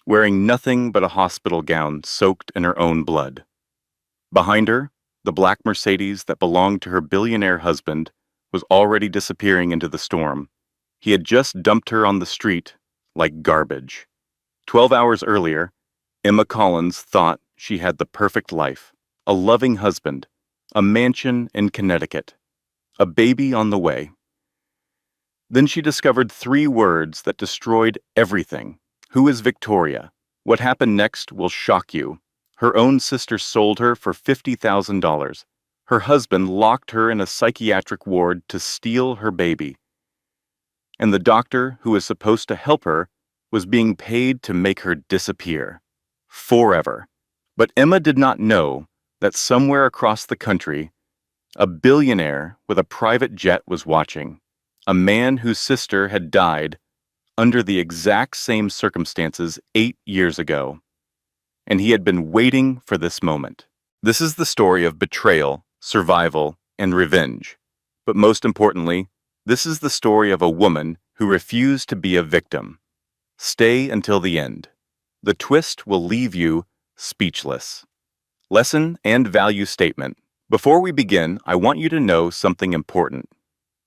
wearing nothing but a hospital gown soaked in her own blood. Behind her, the black Mercedes that belonged to her billionaire husband was already disappearing into the storm. He had just dumped her on the street like garbage. 12 hours earlier, Emma Collins thought she had the perfect life, a loving husband, a mansion in Connecticut, a baby on the way. Then she discovered 3 words that destroyed everything. Who is Victoria? What happened next will shock you. Her own sister sold her for $50,000. Her husband locked her in a psychiatric ward to steal her baby. And the doctor who was supposed to help her was being paid to make her disappear. Forever. But Emma did not know that somewhere across the country, a billionaire with a private jet was watching. A man whose sister had died under the exact same circumstances 8 years ago. And he had been waiting for this moment. This is the story of betrayal, survival, and revenge. But most importantly, this is the story of a woman who refused to be a victim. Stay until the end. The twist will leave you speechless. Lesson and value statement. Before we begin, I want you to know something important.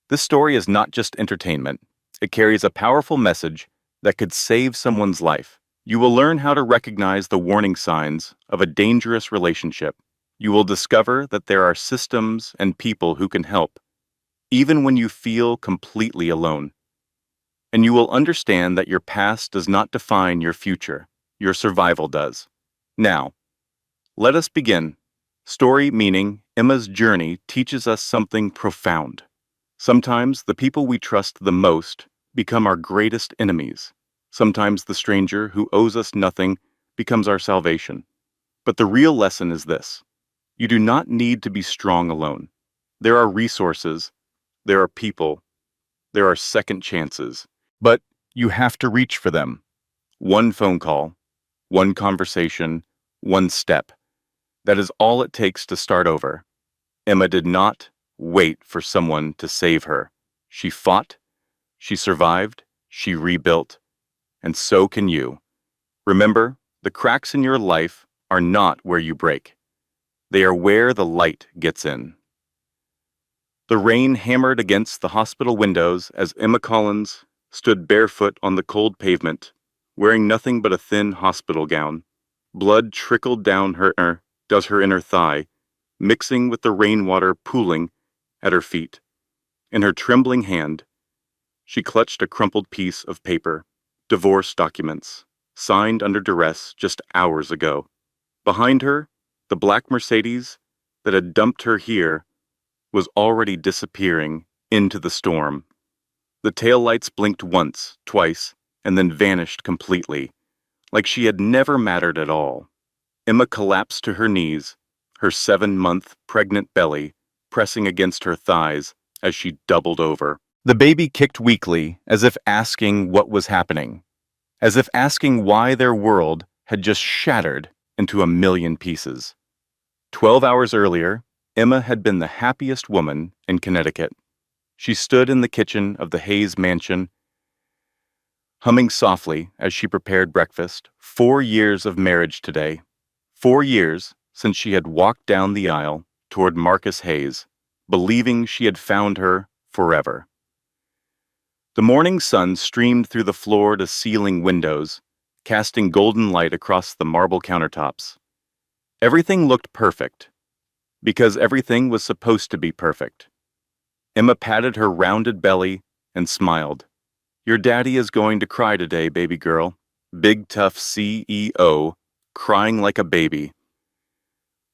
This story is not just entertainment. It carries a powerful message that could save someone's life. You will learn how to recognize the warning signs of a dangerous relationship. You will discover that there are systems and people who can help, even when you feel completely alone. And you will understand that your past does not define your future. Your survival does. Now, let us begin. Story meaning Emma's journey teaches us something profound. Sometimes the people we trust the most become our greatest enemies. Sometimes the stranger who owes us nothing becomes our salvation. But the real lesson is this. You do not need to be strong alone. There are resources, there are people, there are second chances. But you have to reach for them. One phone call, one conversation, one step. That is all it takes to start over. Emma did not wait for someone to save her. She fought, she survived, she rebuilt. And so can you. Remember, the cracks in your life are not where you break. They are where the light gets in. The rain hammered against the hospital windows as Emma Collins stood barefoot on the cold pavement, wearing nothing but a thin hospital gown. Blood trickled down her inner thigh, mixing with the rainwater pooling at her feet. In her trembling hand, she clutched a crumpled piece of paper, divorce documents, signed under duress just hours ago. Behind her, the black Mercedes that had dumped her here was already disappearing into the storm. The taillights blinked once, twice, and then vanished completely, like she had never mattered at all. Emma collapsed to her knees, her 7-month pregnant belly pressing against her thighs as she doubled over. The baby kicked weakly, as if asking what was happening, as if asking why their world had just shattered into a million pieces. 12 hours earlier, Emma had been the happiest woman in Connecticut. She stood in the kitchen of the Hayes mansion, humming softly as she prepared breakfast. 4 years of marriage today. 4 years since she had walked down the aisle toward Marcus Hayes, believing she had found her forever. The morning sun streamed through the floor-to-ceiling windows, casting golden light across the marble countertops. Everything looked perfect, because everything was supposed to be perfect. Emma patted her rounded belly and smiled. "Your daddy is going to cry today, baby girl." Big tough CEO, crying like a baby.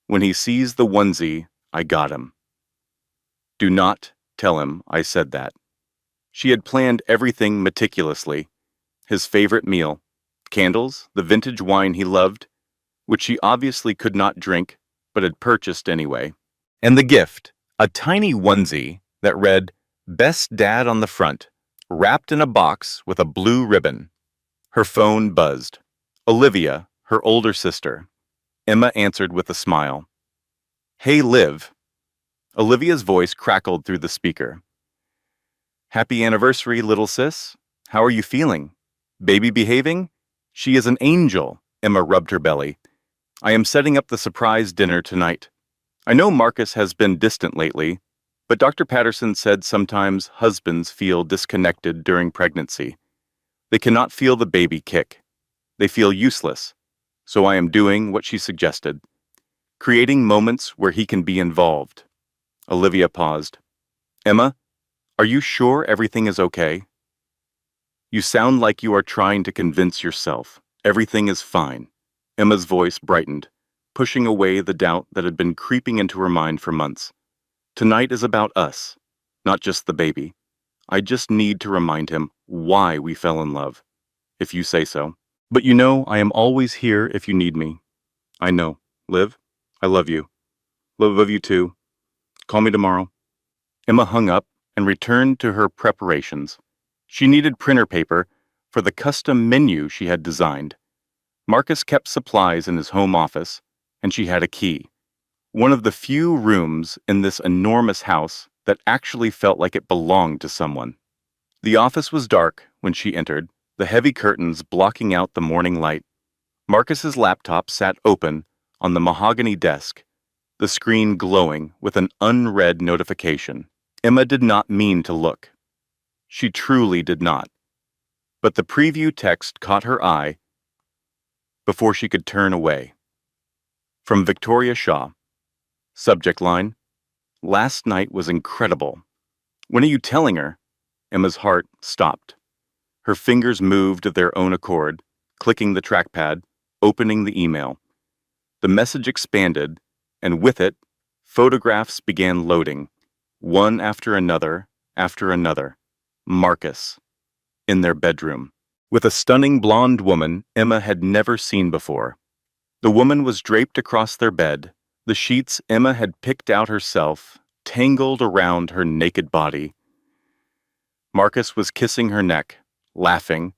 When he sees the onesie, I got him. Do not tell him I said that. She had planned everything meticulously. His favorite meal, candles, the vintage wine he loved, which she obviously could not drink, but had purchased anyway. And the gift, a tiny onesie that read, "Best Dad" on the front, wrapped in a box with a blue ribbon. Her phone buzzed. Olivia, her older sister. Emma answered with a smile. "Hey, Liv." Olivia's voice crackled through the speaker. "Happy anniversary, little sis. How are you feeling? Baby behaving?" She is an angel, Emma rubbed her belly. I am setting up the surprise dinner tonight. I know Marcus has been distant lately, but Dr. Patterson said sometimes husbands feel disconnected during pregnancy. They cannot feel the baby kick. They feel useless. So I am doing what she suggested, creating moments where he can be involved. Olivia paused. Emma, are you sure everything is okay? You sound like you are trying to convince yourself. Everything is fine. Emma's voice brightened, pushing away the doubt that had been creeping into her mind for months. Tonight is about us, not just the baby. I just need to remind him why we fell in love, if you say so. But you know, I am always here if you need me. I know. Liv, I love you. Love you too. Call me tomorrow. Emma hung up and returned to her preparations. She needed printer paper for the custom menu she had designed. Marcus kept supplies in his home office, and she had a key. One of the few rooms in this enormous house that actually felt like it belonged to someone. The office was dark when she entered, the heavy curtains blocking out the morning light. Marcus's laptop sat open on the mahogany desk, the screen glowing with an unread notification. Emma did not mean to look. She truly did not. But the preview text caught her eye before she could turn away. From Victoria Shaw. Subject line: Last night was incredible. When are you telling her? Emma's heart stopped. Her fingers moved of their own accord, clicking the trackpad, opening the email. The message expanded, and with it, photographs began loading, one after another, after another. Marcus, in their bedroom, with a stunning blonde woman Emma had never seen before. The woman was draped across their bed, the sheets Emma had picked out herself, tangled around her naked body. Marcus was kissing her neck, laughing,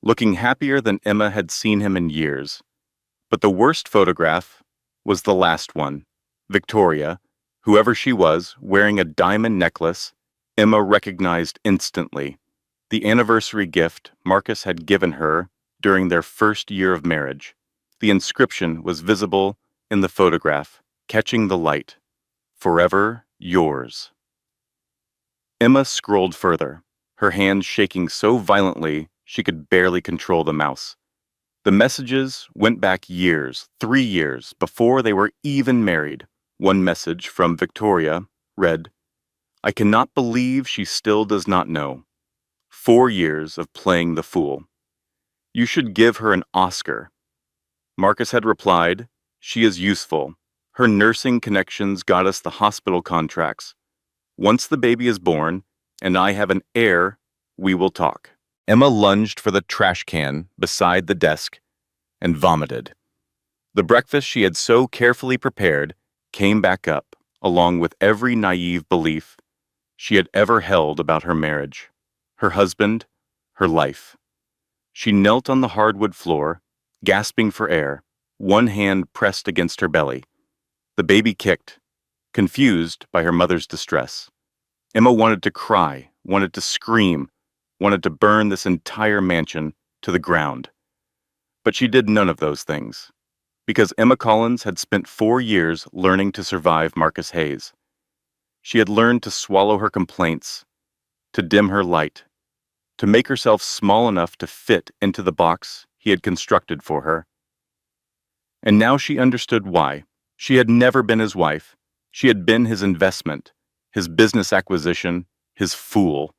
looking happier than Emma had seen him in years. But the worst photograph was the last one. Victoria, whoever she was, wearing a diamond necklace, Emma recognized instantly. The anniversary gift Marcus had given her during their first year of marriage. The inscription was visible in the photograph, catching the light. Forever yours. Emma scrolled further, her hands shaking so violently she could barely control the mouse. The messages went back years, 3 years, before they were even married. One message from Victoria read, I cannot believe she still does not know. 4 years of playing the fool. You should give her an Oscar. Marcus had replied, she is useful. Her nursing connections got us the hospital contracts. Once the baby is born, and I have an heir, we will talk. Emma lunged for the trash can beside the desk and vomited. The breakfast she had so carefully prepared came back up, along with every naive belief she had ever held about her marriage, her husband, her life. She knelt on the hardwood floor, gasping for air, one hand pressed against her belly. The baby kicked, confused by her mother's distress. Emma wanted to cry, wanted to scream, wanted to burn this entire mansion to the ground. But she did none of those things, because Emma Collins had spent 4 years learning to survive Marcus Hayes. She had learned to swallow her complaints, to dim her light, to make herself small enough to fit into the box he had constructed for her. And now she understood why. She had never been his wife. She had been his investment, his business acquisition, his fool.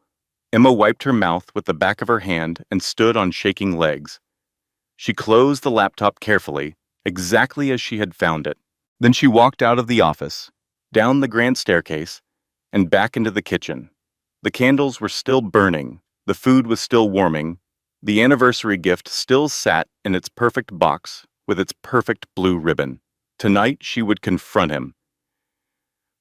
Emma wiped her mouth with the back of her hand and stood on shaking legs. She closed the laptop carefully, exactly as she had found it. Then she walked out of the office, down the grand staircase, and back into the kitchen. The candles were still burning, the food was still warming, the anniversary gift still sat in its perfect box with its perfect blue ribbon. Tonight she would confront him.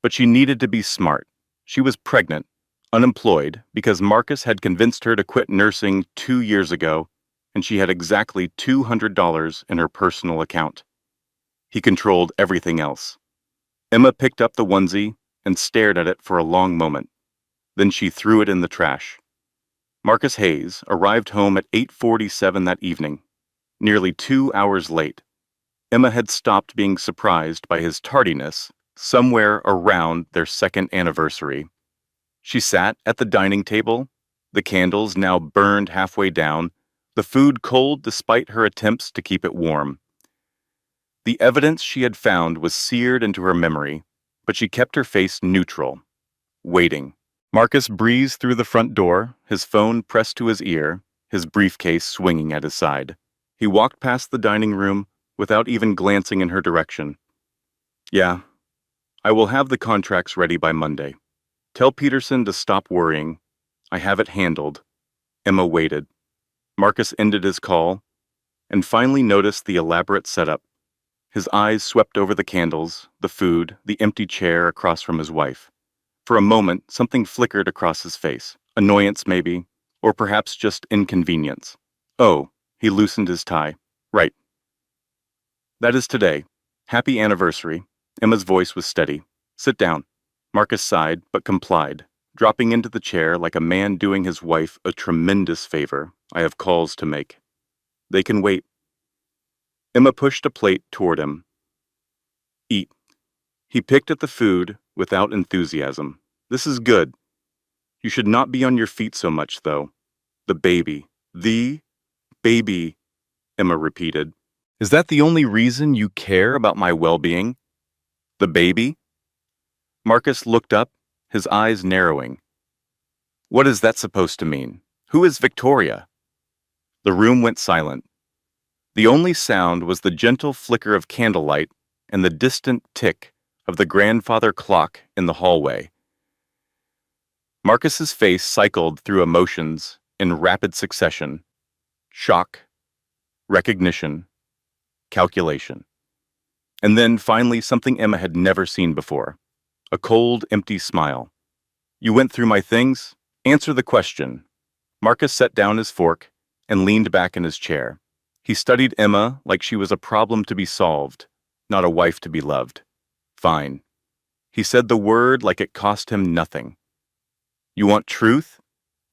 But she needed to be smart. She was pregnant, unemployed, because Marcus had convinced her to quit nursing 2 years ago, and she had exactly $200 in her personal account. He controlled everything else. Emma picked up the onesie and stared at it for a long moment. Then she threw it in the trash. Marcus Hayes arrived home at 8:47 that evening. Nearly 2 hours late. Emma had stopped being surprised by his tardiness somewhere around their second anniversary. She sat at the dining table, the candles now burned halfway down, the food cold despite her attempts to keep it warm. The evidence she had found was seared into her memory, but she kept her face neutral, waiting. Marcus breezed through the front door, his phone pressed to his ear, his briefcase swinging at his side. He walked past the dining room without even glancing in her direction. Yeah, I will have the contracts ready by Monday. Tell Peterson to stop worrying. I have it handled. Emma waited. Marcus ended his call and finally noticed the elaborate setup. His eyes swept over the candles, the food, the empty chair across from his wife. For a moment, something flickered across his face. Annoyance, maybe, or perhaps just inconvenience. Oh, he loosened his tie. Right. That is today. Happy anniversary. Emma's voice was steady. Sit down. Marcus sighed, but complied, dropping into the chair like a man doing his wife a tremendous favor. I have calls to make. They can wait. Emma pushed a plate toward him. Eat. He picked at the food without enthusiasm. This is good. You should not be on your feet so much, though. The baby. The baby, Emma repeated. Is that the only reason you care about my well-being? The baby? Marcus looked up, his eyes narrowing. What is that supposed to mean? Who is Victoria? The room went silent. The only sound was the gentle flicker of candlelight and the distant tick of the grandfather clock in the hallway. Marcus's face cycled through emotions in rapid succession. Shock, recognition, calculation. And then, finally, something Emma had never seen before. A cold, empty smile. You went through my things? Answer the question. Marcus set down his fork and leaned back in his chair. He studied Emma like she was a problem to be solved, not a wife to be loved. Fine. He said the word like it cost him nothing. You want truth?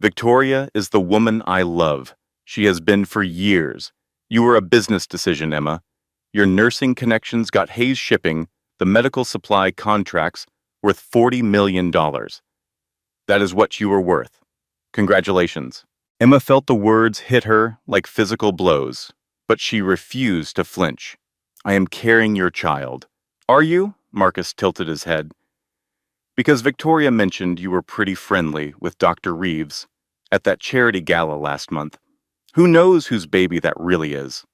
Victoria is the woman I love. She has been for years. You were a business decision, Emma. Your nursing connections got Hayes Shipping, the medical supply contracts, worth $40 million. That is what you were worth. Congratulations. Emma felt the words hit her like physical blows, but she refused to flinch. I am carrying your child. Are you? Marcus tilted his head. Because Victoria mentioned you were pretty friendly with Dr. Reeves at that charity gala last month. Who knows whose baby that really is?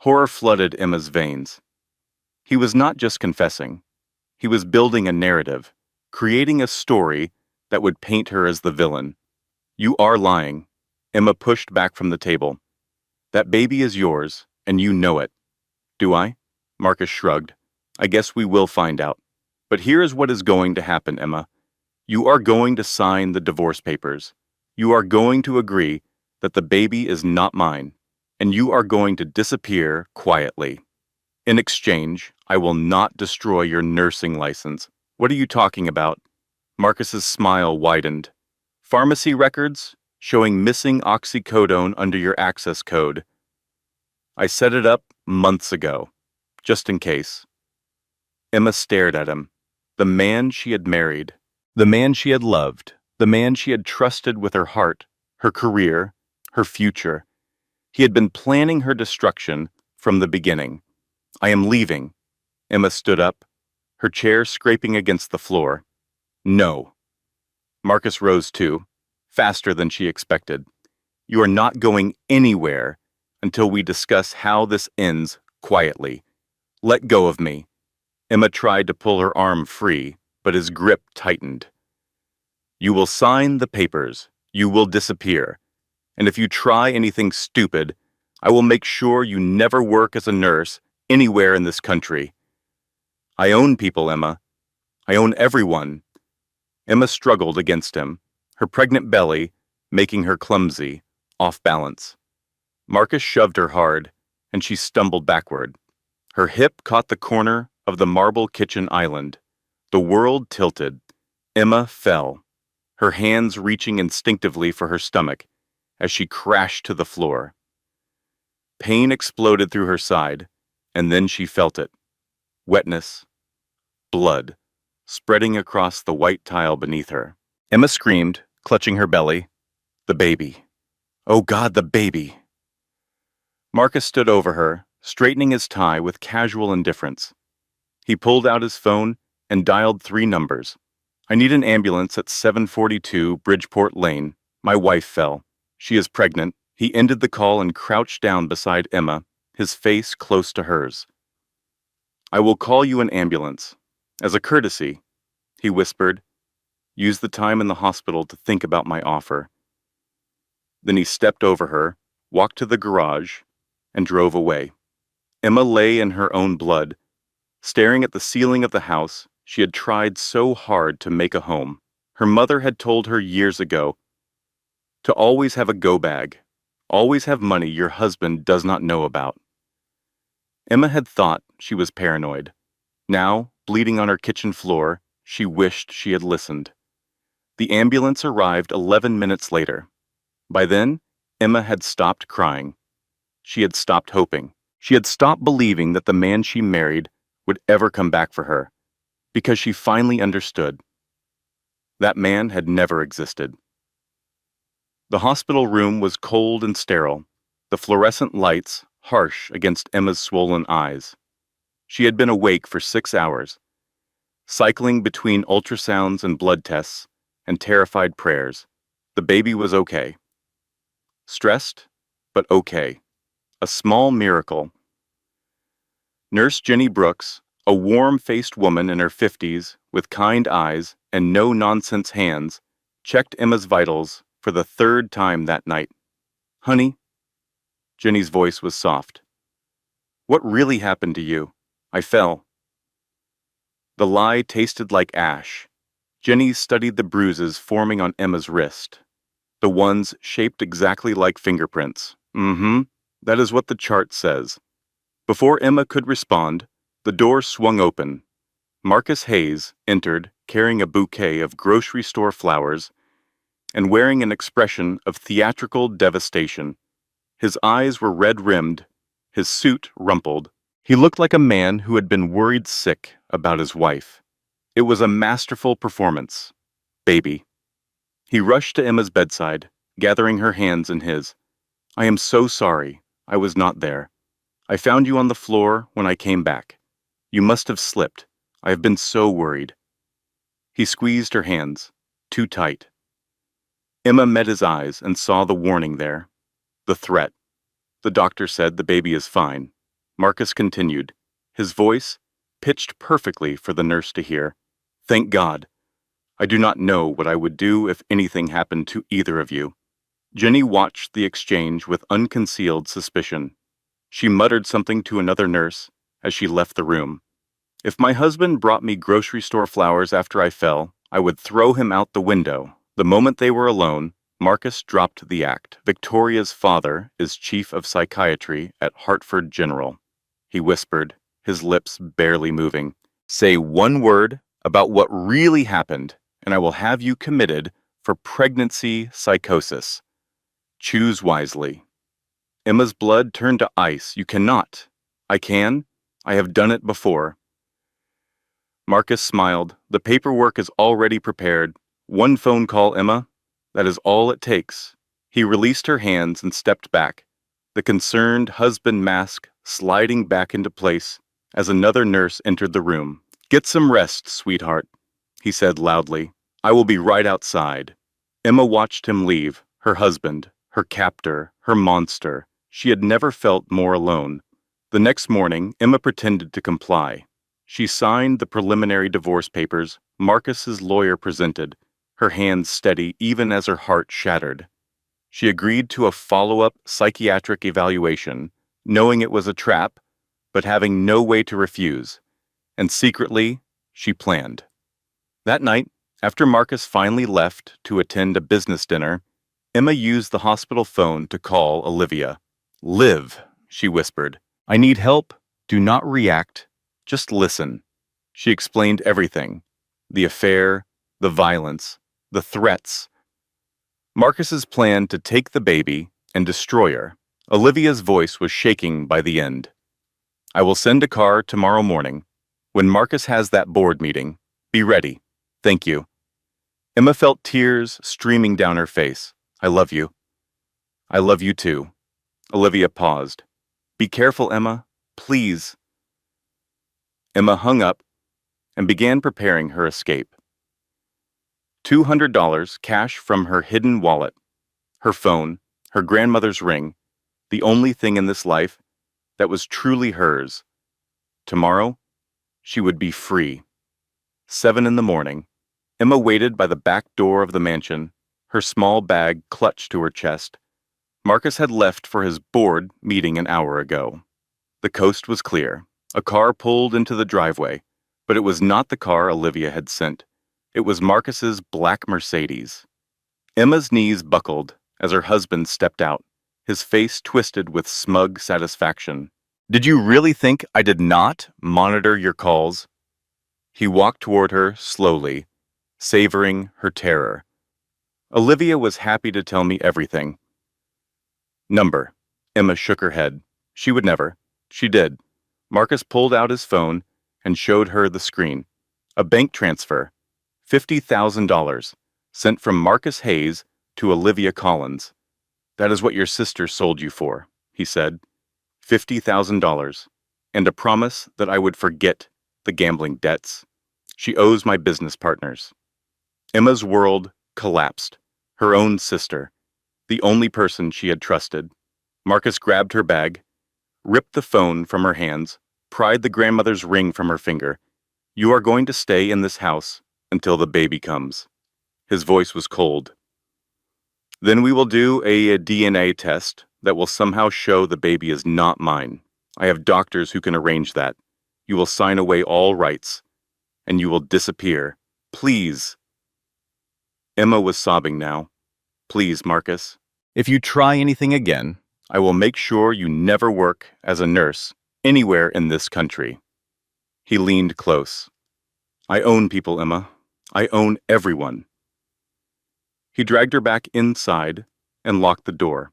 Horror flooded Emma's veins. He was not just confessing. He was building a narrative, creating a story that would paint her as the villain. You are lying. Emma pushed back from the table. That baby is yours, and you know it. Do I? Marcus shrugged. I guess we will find out. But here is what is going to happen, Emma. You are going to sign the divorce papers. You are going to agree that the baby is not mine, and you are going to disappear quietly. In exchange, I will not destroy your nursing license. What are you talking about? Marcus's smile widened. Pharmacy records showing missing oxycodone under your access code. I set it up months ago, just in case. Emma stared at him. The man she had married, the man she had loved, the man she had trusted with her heart, her career, her future. He had been planning her destruction from the beginning. I am leaving. Emma stood up, her chair scraping against the floor. No. Marcus rose too, faster than she expected. You are not going anywhere until we discuss how this ends quietly. Let go of me. Emma tried to pull her arm free, but his grip tightened. You will sign the papers. You will disappear. And if you try anything stupid, I will make sure you never work as a nurse anywhere in this country. I own people, Emma. I own everyone. Emma struggled against him, her pregnant belly making her clumsy, off balance. Marcus shoved her hard, and she stumbled backward. Her hip caught the corner of the marble kitchen island. The world tilted. Emma fell, her hands reaching instinctively for her stomach as she crashed to the floor. Pain exploded through her side, and then she felt it. Wetness, blood, spreading across the white tile beneath her. Emma screamed, clutching her belly. The baby. Oh God, the baby. Marcus stood over her, straightening his tie with casual indifference. He pulled out his phone and dialed 3 numbers. I need an ambulance at 742 Bridgeport Lane. My wife fell. She is pregnant. He ended the call and crouched down beside Emma, his face close to hers. I will call you an ambulance. As a courtesy, he whispered. Use the time in the hospital to think about my offer. Then he stepped over her, walked to the garage, and drove away. Emma lay in her own blood. Staring at the ceiling of the house she had tried so hard to make a home. Her mother had told her years ago to always have a go bag, always have money your husband does not know about. Emma had thought she was paranoid. Now, bleeding on her kitchen floor, she wished she had listened. The ambulance arrived 11 minutes later. By then, Emma had stopped crying. She had stopped hoping. She had stopped believing that the man she married would ever come back for her, because she finally understood. That man had never existed. The hospital room was cold and sterile, the fluorescent lights harsh against Emma's swollen eyes. She had been awake for 6 hours, cycling between ultrasounds and blood tests and terrified prayers. The baby was okay. Stressed, but okay. A small miracle. Nurse Jenny Brooks, a warm-faced woman in her 50s with kind eyes and no-nonsense hands, checked Emma's vitals for the 3rd time that night. Honey, Jenny's voice was soft. What really happened to you? I fell. The lie tasted like ash. Jenny studied the bruises forming on Emma's wrist. The ones shaped exactly like fingerprints. That is what the chart says. Before Emma could respond, the door swung open. Marcus Hayes entered, carrying a bouquet of grocery store flowers and wearing an expression of theatrical devastation. His eyes were red-rimmed, his suit rumpled. He looked like a man who had been worried sick about his wife. It was a masterful performance. Baby. He rushed to Emma's bedside, gathering her hands in his. I am so sorry. I was not there. I found you on the floor when I came back. You must have slipped. I have been so worried. He squeezed her hands, too tight. Emma met his eyes and saw the warning there. The threat. The doctor said the baby is fine. Marcus continued, his voice pitched perfectly for the nurse to hear. Thank God. I do not know what I would do if anything happened to either of you. Jenny watched the exchange with unconcealed suspicion. She muttered something to another nurse as she left the room. If my husband brought me grocery store flowers after I fell, I would throw him out the window. The moment they were alone, Marcus dropped the act. Victoria's father is chief of psychiatry at Hartford General. He whispered, his lips barely moving. Say one word about what really happened, and I will have you committed for pregnancy psychosis. Choose wisely. Emma's blood turned to ice. You cannot. I can. I have done it before. Marcus smiled. The paperwork is already prepared. One phone call, Emma. That is all it takes. He released her hands and stepped back, the concerned husband mask sliding back into place as another nurse entered the room. Get some rest, sweetheart, he said loudly. I will be right outside. Emma watched him leave, her husband, her captor, her monster. She had never felt more alone. The next morning, Emma pretended to comply. She signed the preliminary divorce papers Marcus's lawyer presented, her hands steady even as her heart shattered. She agreed to a follow-up psychiatric evaluation, knowing it was a trap, but having no way to refuse. And secretly, she planned. That night, after Marcus finally left to attend a business dinner, Emma used the hospital phone to call Olivia. Liv, she whispered. I need help. Do not react. Just listen. She explained everything. The affair, the violence, the threats. Marcus's plan to take the baby and destroy her. Olivia's voice was shaking by the end. I will send a car tomorrow morning. When Marcus has that board meeting, be ready. Thank you. Emma felt tears streaming down her face. I love you. I love you too. Olivia paused. Be careful, Emma. Please. Emma hung up and began preparing her escape. $200 cash from her hidden wallet, her phone, her grandmother's ring, the only thing in this life that was truly hers. Tomorrow, she would be free. 7 in the morning. Emma waited by the back door of the mansion, her small bag clutched to her chest. Marcus had left for his board meeting an hour ago. The coast was clear. A car pulled into the driveway, but it was not the car Olivia had sent. It was Marcus's black Mercedes. Emma's knees buckled as her husband stepped out, his face twisted with smug satisfaction. Did you really think I did not monitor your calls? He walked toward her slowly, savoring her terror. Olivia was happy to tell me everything. Number. Emma shook her head. She would never. She did. Marcus pulled out his phone and showed her the screen. A bank transfer. $50,000. Sent from Marcus Hayes to Olivia Collins. That is what your sister sold you for, he said. $50,000. And a promise that I would forget the gambling debts she owes my business partners. Emma's world collapsed. Her own sister, the only person she had trusted. Marcus grabbed her bag, ripped the phone from her hands, pried the grandmother's ring from her finger. You are going to stay in this house until the baby comes. His voice was cold. Then we will do a DNA test that will somehow show the baby is not mine. I have doctors who can arrange that. You will sign away all rights, and you will disappear. Please. Emma was sobbing now. Please, Marcus. If you try anything again, I will make sure you never work as a nurse anywhere in this country. He leaned close. I own people, Emma. I own everyone. He dragged her back inside and locked the door.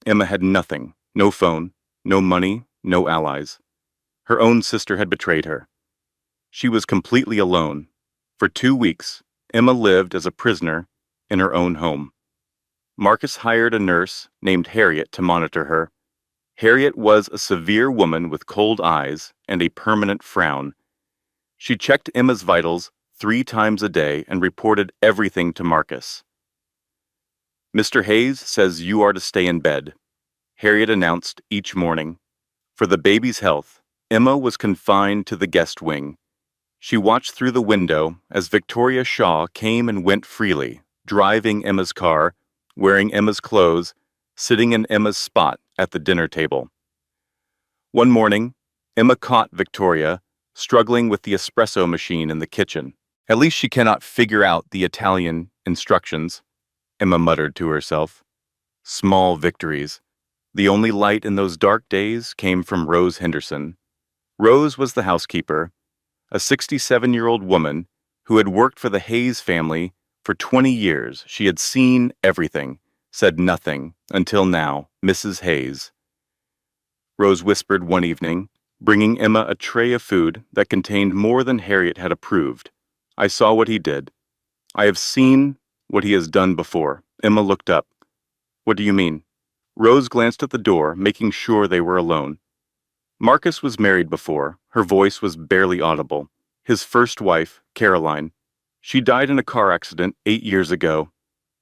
Emma had nothing, no phone, no money, no allies. Her own sister had betrayed her. She was completely alone. For 2 weeks, Emma lived as a prisoner in her own home. Marcus hired a nurse named Harriet to monitor her. Harriet was a severe woman with cold eyes and a permanent frown. She checked Emma's vitals 3 times a day and reported everything to Marcus. Mr. Hayes says you are to stay in bed, Harriet announced each morning. For the baby's health, Emma was confined to the guest wing. She watched through the window as Victoria Shaw came and went freely, driving Emma's car, wearing Emma's clothes, sitting in Emma's spot at the dinner table. One morning, Emma caught Victoria struggling with the espresso machine in the kitchen. At least she cannot figure out the Italian instructions, Emma muttered to herself. Small victories. The only light in those dark days came from Rose Henderson. Rose was the housekeeper, a 67-year-old woman who had worked for the Hayes family for 20 years. She had seen everything, said nothing, until now, Mrs. Hayes. Rose whispered one evening, bringing Emma a tray of food that contained more than Harriet had approved. I saw what he did. I have seen what he has done before. Emma looked up. What do you mean? Rose glanced at the door, making sure they were alone. Marcus was married before. Her voice was barely audible. His first wife, Caroline. She died in a car accident 8 years ago.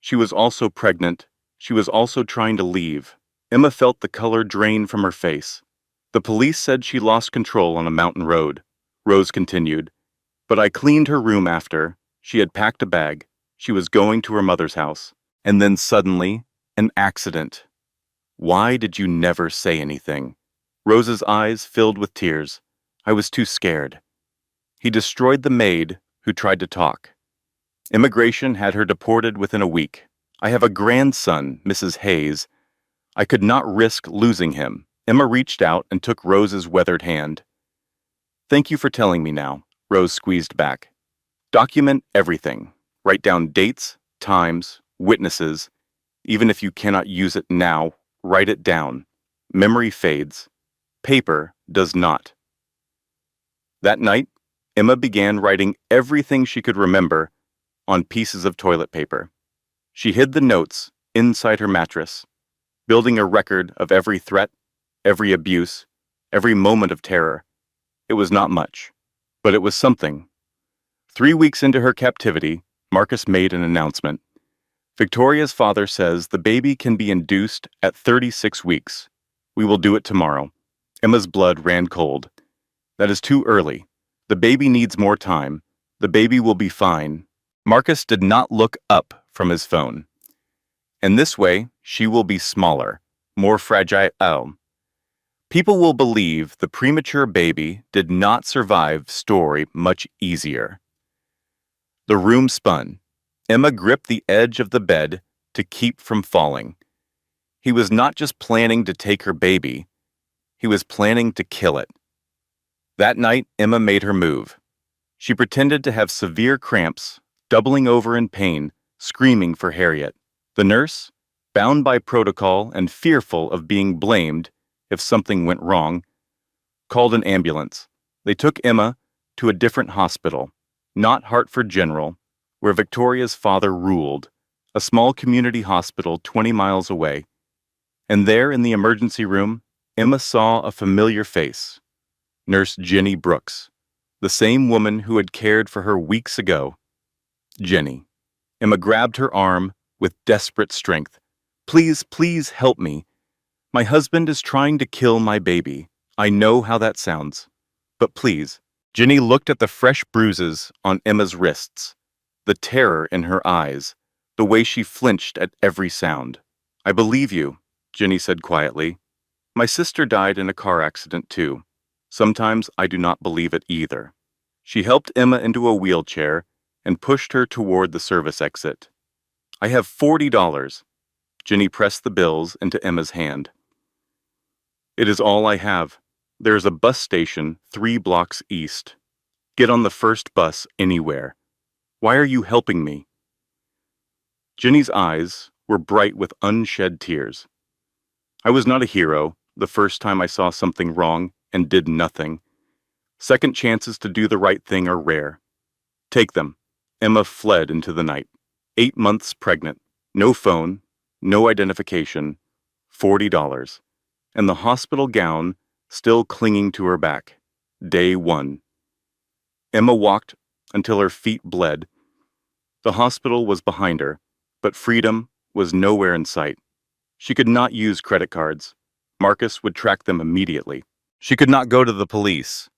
She was also pregnant. She was also trying to leave. Emma felt the color drain from her face. The police said she lost control on a mountain road. Rose continued. But I cleaned her room after. She had packed a bag. She was going to her mother's house. And then suddenly, an accident. Why did you never say anything? Rose's eyes filled with tears. I was too scared. He destroyed the maid who tried to talk. Immigration had her deported within a week. I have a grandson, Mrs. Hayes. I could not risk losing him. Emma reached out and took Rose's weathered hand. Thank you for telling me now, Rose squeezed back. Document everything. Write down dates, times, witnesses. Even if you cannot use it now, write it down. Memory fades. Paper does not. That night, Emma began writing everything she could remember on pieces of toilet paper. She hid the notes inside her mattress, building a record of every threat, every abuse, every moment of terror. It was not much, but it was something. 3 weeks into her captivity, Marcus made an announcement. Victoria's father says the baby can be induced at 36 weeks. We will do it tomorrow. Emma's blood ran cold. That is too early. The baby needs more time. The baby will be fine. Marcus did not look up from his phone. And this way, she will be smaller, more fragile. People will believe the premature baby did not survive story much easier. The room spun. Emma gripped the edge of the bed to keep from falling. He was not just planning to take her baby. He was planning to kill it. That night, Emma made her move. She pretended to have severe cramps, doubling over in pain, screaming for Harriet. The nurse, bound by protocol and fearful of being blamed if something went wrong, called an ambulance. They took Emma to a different hospital, not Hartford General, where Victoria's father ruled, a small community hospital 20 miles away. And there in the emergency room, Emma saw a familiar face. Nurse Jenny Brooks, the same woman who had cared for her weeks ago. Jenny. Emma grabbed her arm with desperate strength. Please, please help me. My husband is trying to kill my baby. I know how that sounds. But please. Jenny looked at the fresh bruises on Emma's wrists, the terror in her eyes, the way she flinched at every sound. I believe you, Jenny said quietly. My sister died in a car accident too. Sometimes I do not believe it either. She helped Emma into a wheelchair and pushed her toward the service exit. I have $40. Jenny pressed the bills into Emma's hand. It is all I have. There is a bus station 3 blocks east. Get on the first bus anywhere. Why are you helping me? Jenny's eyes were bright with unshed tears. I was not a hero the first time I saw something wrong and did nothing. Second chances to do the right thing are rare. Take them. Emma fled into the night. 8 months pregnant. No phone, no identification, $40. And the hospital gown still clinging to her back. Day 1. Emma walked until her feet bled. The hospital was behind her, but freedom was nowhere in sight. She could not use credit cards. Marcus would track them immediately. She could not go to the police.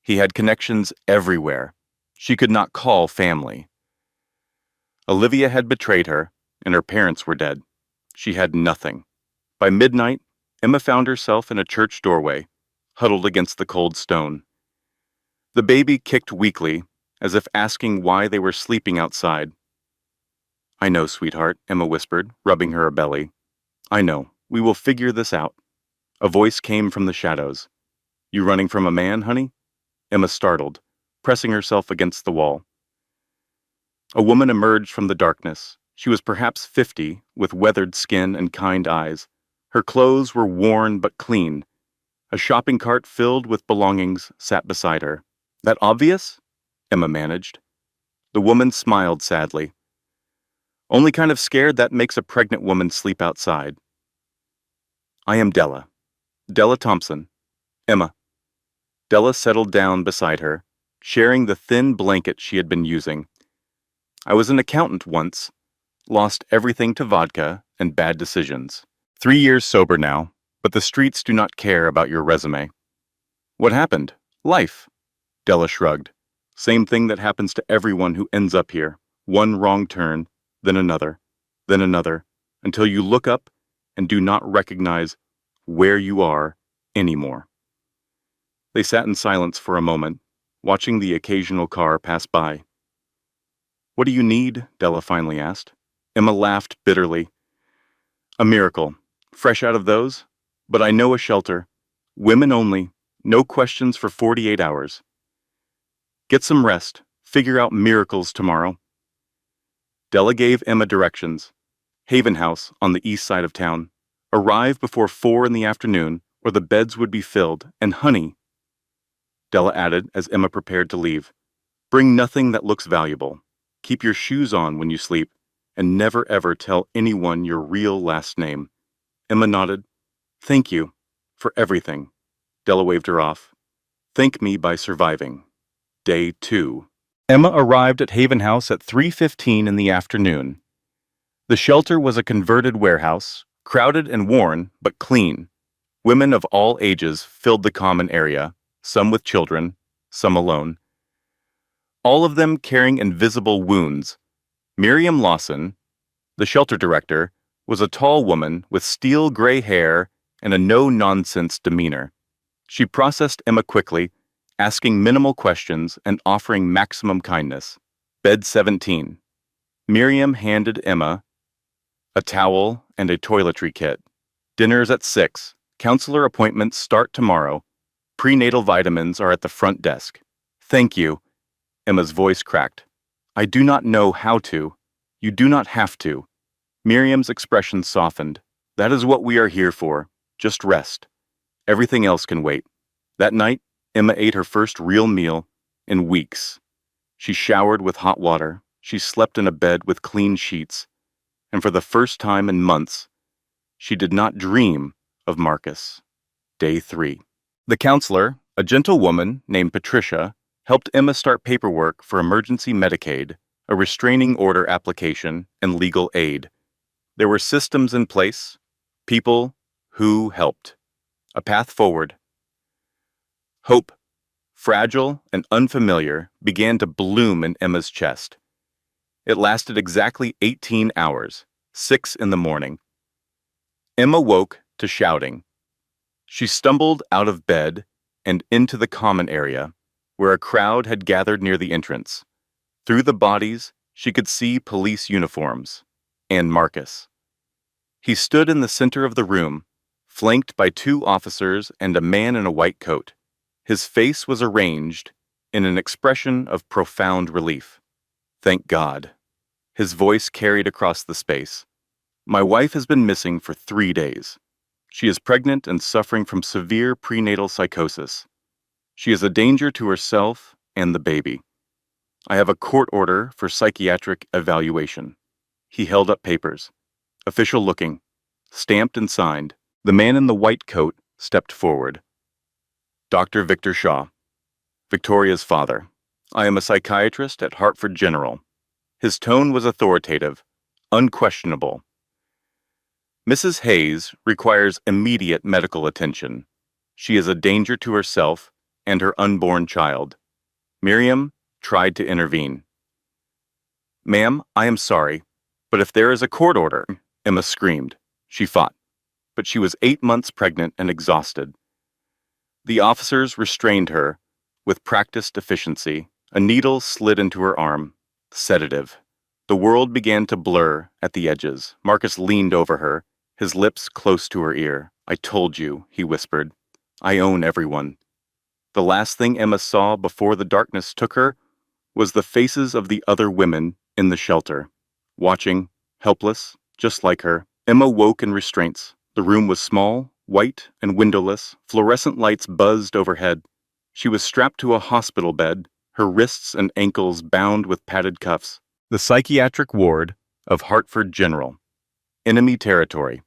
He had connections everywhere. She could not call family. Olivia had betrayed her, and her parents were dead. She had nothing. By midnight, Emma found herself in a church doorway, huddled against the cold stone. The baby kicked weakly, as if asking why they were sleeping outside. I know, sweetheart, Emma whispered, rubbing her belly. I know. We will figure this out. A voice came from the shadows. You running from a man, honey? Emma startled, pressing herself against the wall. A woman emerged from the darkness. She was perhaps 50, with weathered skin and kind eyes. Her clothes were worn but clean. A shopping cart filled with belongings sat beside her. That obvious? Emma managed. The woman smiled sadly. Only kind of scared that makes a pregnant woman sleep outside. I am Della. Della Thompson. Emma. Della settled down beside her, sharing the thin blanket she had been using. I was an accountant once. Lost everything to vodka and bad decisions. 3 years sober now, but the streets do not care about your resume. What happened? Life. Della shrugged. Same thing that happens to everyone who ends up here. One wrong turn, then another, until you look up and do not recognize where you are anymore. They sat in silence for a moment, watching the occasional car pass by. What do you need? Della finally asked. Emma laughed bitterly. A miracle. Fresh out of those? But I know a shelter. Women only. No questions for 48 hours. Get some rest. Figure out miracles tomorrow. Della gave Emma directions. Haven House on the east side of town. Arrive before 4 in the afternoon, or the beds would be filled, and honey, Della added as Emma prepared to leave, bring nothing that looks valuable. Keep your shoes on when you sleep, and never ever tell anyone your real last name. Emma nodded. Thank you for everything. Della waved her off. Thank me by surviving. Day 2. Emma arrived at Haven House at 3:15 in the afternoon. The shelter was a converted warehouse, crowded and worn, but clean. Women of all ages filled the common area, some with children, some alone. All of them carrying invisible wounds. Miriam Lawson, the shelter director, was a tall woman with steel gray hair and a no-nonsense demeanor. She processed Emma quickly, asking minimal questions and offering maximum kindness. Bed 17. Miriam handed Emma a towel and a toiletry kit. Dinner's at 6. Counselor appointments start tomorrow. Prenatal vitamins are at the front desk. Thank you. Emma's voice cracked. I do not know how to. You do not have to. Miriam's expression softened. That is what we are here for. Just rest. Everything else can wait. That night, Emma ate her first real meal in weeks. She showered with hot water. She slept in a bed with clean sheets. And for the first time in months, she did not dream of Marcus. Day 3. The counselor, a gentle woman named Patricia, helped Emma start paperwork for emergency Medicaid, a restraining order application, and legal aid. There were systems in place, people who helped. A path forward. Hope, fragile and unfamiliar, began to bloom in Emma's chest. It lasted exactly 18 hours, 6 in the morning. Emma woke to shouting. She stumbled out of bed and into the common area, where a crowd had gathered near the entrance. Through the bodies, she could see police uniforms and Marcus. He stood in the center of the room, flanked by 2 officers and a man in a white coat. His face was arranged in an expression of profound relief. Thank God. His voice carried across the space. My wife has been missing for 3 days. She is pregnant and suffering from severe prenatal psychosis. She is a danger to herself and the baby. I have a court order for psychiatric evaluation. He held up papers. Official looking. Stamped and signed. The man in the white coat stepped forward. Dr. Victor Shaw, Victoria's father. I am a psychiatrist at Hartford General. His tone was authoritative, unquestionable. Mrs. Hayes requires immediate medical attention. She is a danger to herself and her unborn child. Miriam tried to intervene. Ma'am, I am sorry, but if there is a court order, Emma screamed. She fought, but she was 8 months pregnant and exhausted. The officers restrained her with practiced efficiency. A needle slid into her arm. Sedative. The world began to blur at the edges. Marcus leaned over her, his lips close to her ear. I told you, he whispered. I own everyone. The last thing Emma saw before the darkness took her was the faces of the other women in the shelter, watching, helpless, just like her. Emma woke in restraints. The room was small, white, and windowless. Fluorescent lights buzzed overhead. She was strapped to a hospital bed, her wrists and ankles bound with padded cuffs. The psychiatric ward of Hartford General. Enemy territory.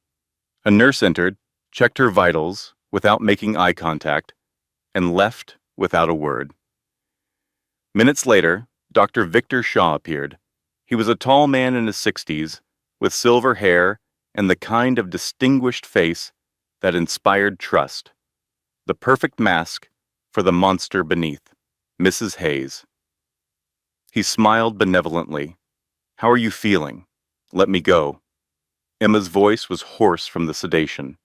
A nurse entered, checked her vitals without making eye contact, and left without a word. Minutes later, Dr. Victor Shaw appeared. He was a tall man in his 60s, with silver hair and the kind of distinguished face that inspired trust. The perfect mask for the monster beneath, Mrs. Hayes. He smiled benevolently. How are you feeling? Let me go. Emma's voice was hoarse from the sedation.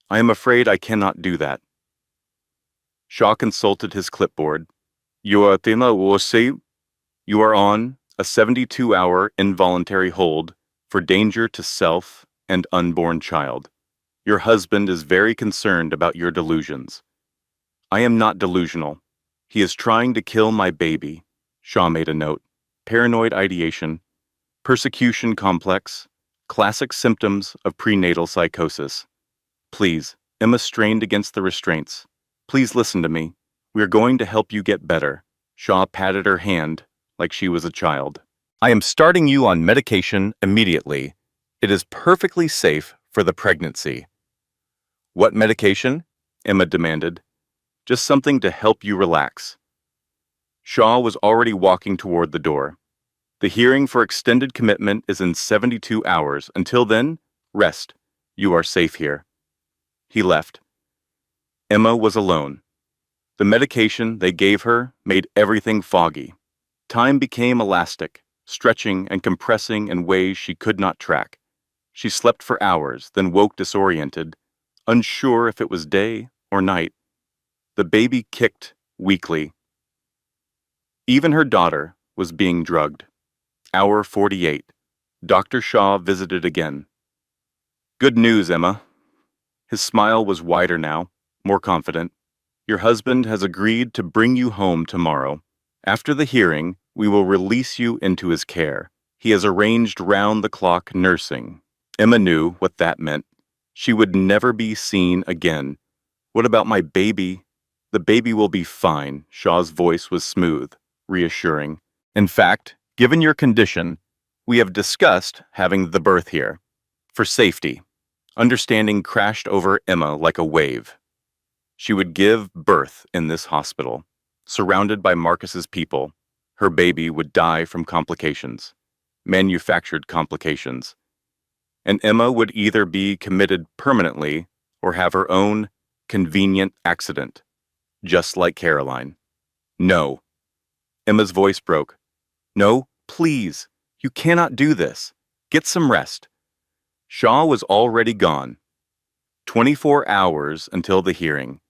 I am afraid I cannot do that. Shaw consulted his clipboard. You are on a 72-hour involuntary hold for danger to self and unborn child. Your husband is very concerned about your delusions. I am not delusional. He is trying to kill my baby. Shaw made a note. Paranoid ideation, persecution complex, classic symptoms of prenatal psychosis. Please, Emma strained against the restraints. Please listen to me. We are going to help you get better. Shaw patted her hand like she was a child. I am starting you on medication immediately. It is perfectly safe for the pregnancy. What medication? Emma demanded. Just something to help you relax. Shaw was already walking toward the door. The hearing for extended commitment is in 72 hours. Until then, rest. You are safe here. He left. Emma was alone. The medication they gave her made everything foggy. Time became elastic, stretching and compressing in ways she could not track. She slept for hours, then woke disoriented, unsure if it was day or night. The baby kicked weakly. Even her daughter was being drugged. Hour 48. Dr. Shaw visited again. Good news, Emma. His smile was wider now, more confident. Your husband has agreed to bring you home tomorrow. After the hearing, we will release you into his care. He has arranged round-the-clock nursing. Emma knew what that meant. She would never be seen again. What about my baby? The baby will be fine. Shaw's voice was smooth, reassuring. In fact, given your condition, we have discussed having the birth here. For safety. Understanding crashed over Emma like a wave. She would give birth in this hospital, surrounded by Marcus's people. Her baby would die from complications, manufactured complications. And Emma would either be committed permanently or have her own convenient accident, just like Caroline. No. Emma's voice broke. No, please. You cannot do this. Get some rest. Shaw was already gone. 24 hours until the hearing.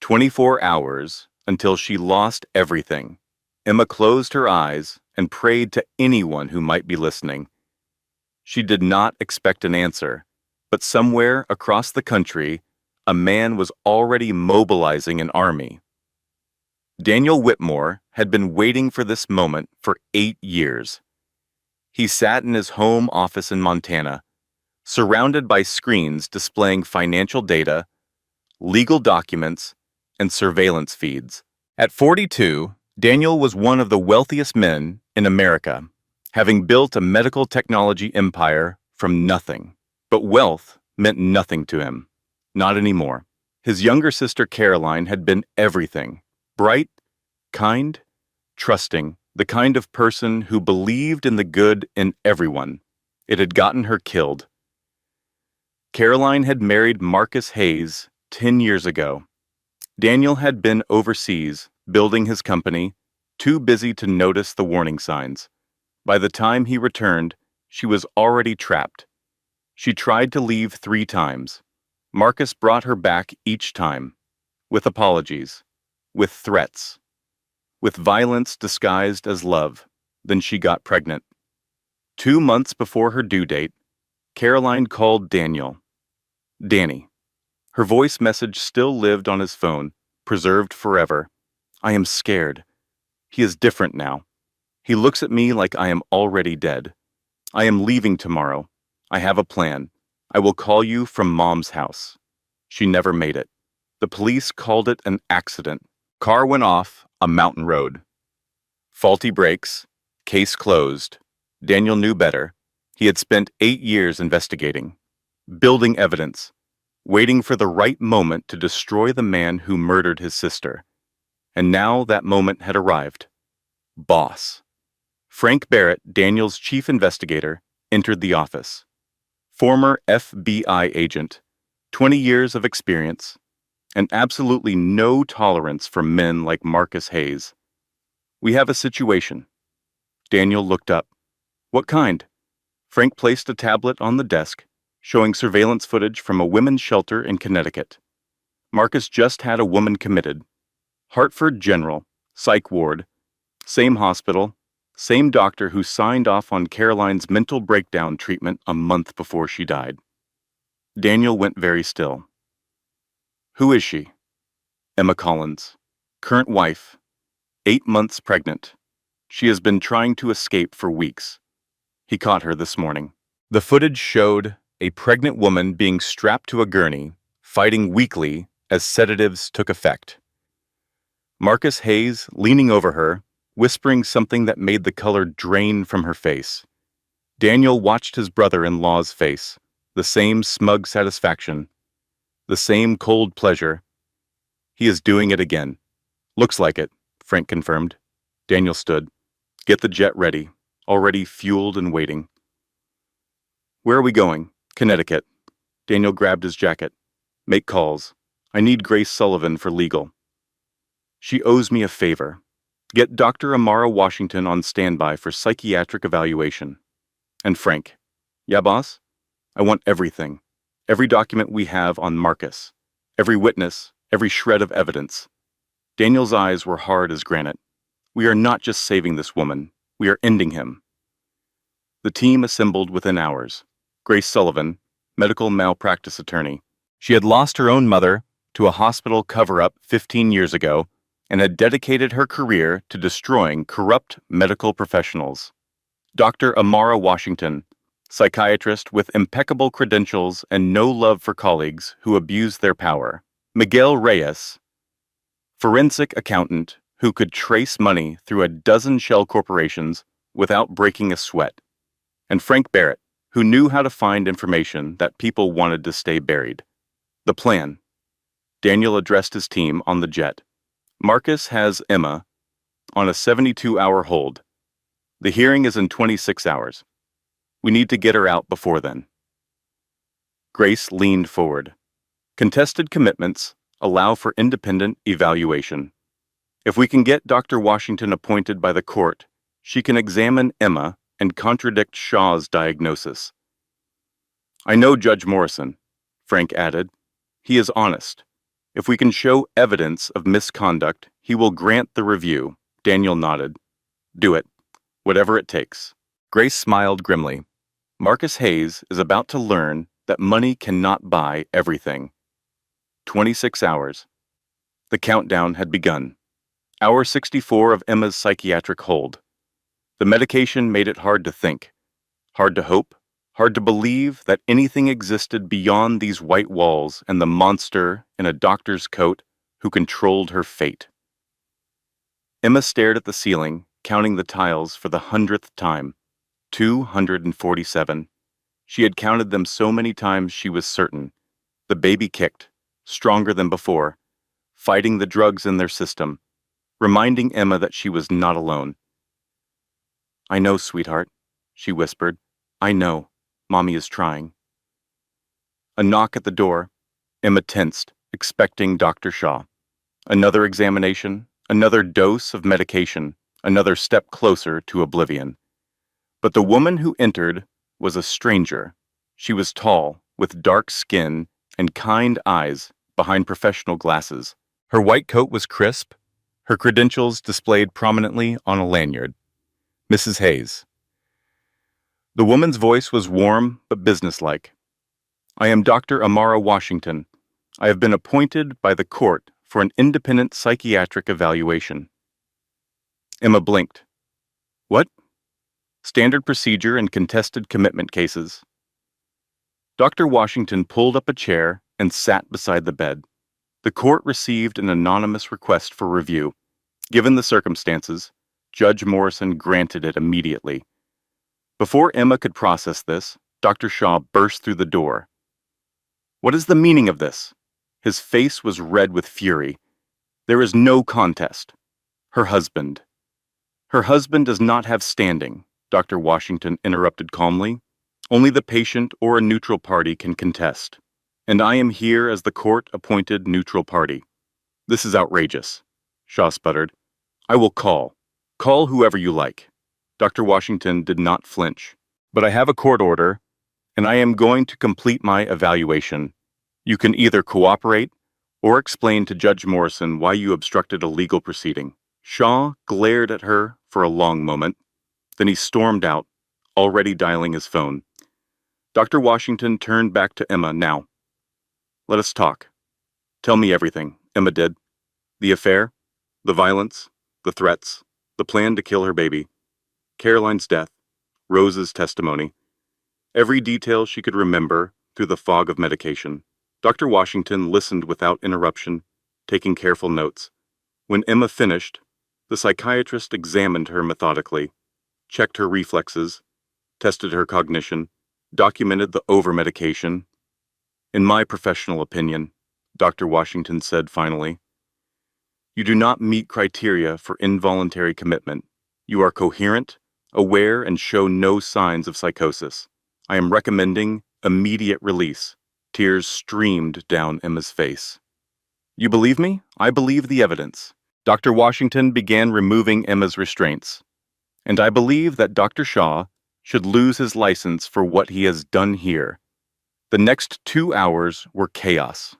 24 hours until she lost everything. Emma closed her eyes and prayed to anyone who might be listening. She did not expect an answer, but somewhere across the country, a man was already mobilizing an army. Daniel Whitmore had been waiting for this moment for 8 years. He sat in his home office in Montana, surrounded by screens displaying financial data, legal documents, and surveillance feeds. At 42, Daniel was one of the wealthiest men in America, having built a medical technology empire from nothing. But wealth meant nothing to him. Not anymore. His younger sister Caroline had been everything. Bright, kind, trusting, the kind of person who believed in the good in everyone. It had gotten her killed. Caroline had married Marcus Hayes 10 years ago. Daniel had been overseas, building his company, too busy to notice the warning signs. By the time he returned, she was already trapped. She tried to leave 3 times. Marcus brought her back each time, with apologies, with threats, with violence disguised as love. Then she got pregnant. 2 months before her due date, Caroline called Daniel. Danny. Her voice message still lived on his phone, preserved forever. I am scared. He is different now. He looks at me like I am already dead. I am leaving tomorrow. I have a plan. I will call you from Mom's house. She never made it. The police called it an accident. Car went off a mountain road. Faulty brakes. Case closed. Daniel knew better. He had spent 8 years investigating, building evidence, waiting for the right moment to destroy the man who murdered his sister. And now that moment had arrived. Boss. Frank Barrett, Daniel's chief investigator, entered the office. Former FBI agent, 20 years of experience, and absolutely no tolerance for men like Marcus Hayes. We have a situation. Daniel looked up. What kind? Frank placed a tablet on the desk, showing surveillance footage from a women's shelter in Connecticut. Marcus just had a woman committed. Hartford General, psych ward, same hospital, same doctor who signed off on Caroline's mental breakdown treatment a month before she died. Daniel went very still. Who is she? Emma Collins, current wife, 8 months pregnant. She has been trying to escape for weeks. He caught her this morning. The footage showed a pregnant woman being strapped to a gurney, fighting weakly as sedatives took effect. Marcus Hayes leaning over her, whispering something that made the color drain from her face. Daniel watched his brother-in-law's face, the same smug satisfaction, the same cold pleasure. He is doing it again. Looks like it, Frank confirmed. Daniel stood. Get the jet ready, already fueled and waiting. Where are we going? Connecticut. Daniel grabbed his jacket. Make calls. I need Grace Sullivan for legal. She owes me a favor. Get Dr. Amara Washington on standby for psychiatric evaluation. And Frank. Yeah, boss? I want everything. Every document we have on Marcus. Every witness, every shred of evidence. Daniel's eyes were hard as granite. We are not just saving this woman. We are ending him. The team assembled within hours. Grace Sullivan, medical malpractice attorney. She had lost her own mother to a hospital cover-up 15 years ago and had dedicated her career to destroying corrupt medical professionals. Dr. Amara Washington, psychiatrist with impeccable credentials and no love for colleagues who abused their power. Miguel Reyes, forensic accountant who could trace money through a dozen shell corporations without breaking a sweat. And Frank Barrett, who knew how to find information that people wanted to stay buried. The plan. Daniel addressed his team on the jet. Marcus has Emma on a 72-hour hold. The hearing is in 26 hours. We need to get her out before then. Grace leaned forward. Contested commitments allow for independent evaluation. If we can get Dr. Washington appointed by the court, she can examine Emma and contradict Shaw's diagnosis. I know Judge Morrison, Frank added. He is honest. If we can show evidence of misconduct, he will grant the review. Daniel nodded. Do it. Whatever it takes. Grace smiled grimly. Marcus Hayes is about to learn that money cannot buy everything. 26 hours. The countdown had begun. Hour 64 of Emma's psychiatric hold. The medication made it hard to think, hard to hope, hard to believe that anything existed beyond these white walls and the monster in a doctor's coat who controlled her fate. Emma stared at the ceiling, counting the tiles for the 100th time. 247. She had counted them so many times she was certain. The baby kicked, stronger than before, fighting the drugs in their system, reminding Emma that she was not alone. I know, sweetheart, she whispered. I know. Mommy is trying. A knock at the door. Emma tensed, expecting Dr. Shaw. Another examination, another dose of medication, another step closer to oblivion. But the woman who entered was a stranger. She was tall, with dark skin and kind eyes behind professional glasses. Her white coat was crisp, her credentials displayed prominently on a lanyard. Mrs. Hayes. The woman's voice was warm but businesslike. I am Dr. Amara Washington. I have been appointed by the court for an independent psychiatric evaluation. Emma blinked. What? Standard procedure in contested commitment cases. Dr. Washington pulled up a chair and sat beside the bed. The court received an anonymous request for review. Given the circumstances, Judge Morrison granted it immediately. Before Emma could process this, Dr. Shaw burst through the door. What is the meaning of this? His face was red with fury. There is no contest. Her husband. Her husband does not have standing, Dr. Washington interrupted calmly. Only the patient or a neutral party can contest. And I am here as the court-appointed neutral party. This is outrageous, Shaw sputtered. I will call. Call whoever you like. Dr. Washington did not flinch. But I have a court order, and I am going to complete my evaluation. You can either cooperate or explain to Judge Morrison why you obstructed a legal proceeding. Shaw glared at her for a long moment. Then he stormed out, already dialing his phone. Dr. Washington turned back to Emma now. Let us talk. Tell me everything, Emma did. The affair, the violence, the threats, the plan to kill her baby, Caroline's death, Rose's testimony. Every detail she could remember through the fog of medication. Dr. Washington listened without interruption, taking careful notes. When Emma finished, the psychiatrist examined her methodically, checked her reflexes, tested her cognition, documented the overmedication. In my professional opinion, Dr. Washington said finally, you do not meet criteria for involuntary commitment. You are coherent, aware, and show no signs of psychosis. I am recommending immediate release. Tears streamed down Emma's face. You believe me? I believe the evidence. Dr. Washington began removing Emma's restraints. And I believe that Dr. Shaw should lose his license for what he has done here. The next 2 hours were chaos.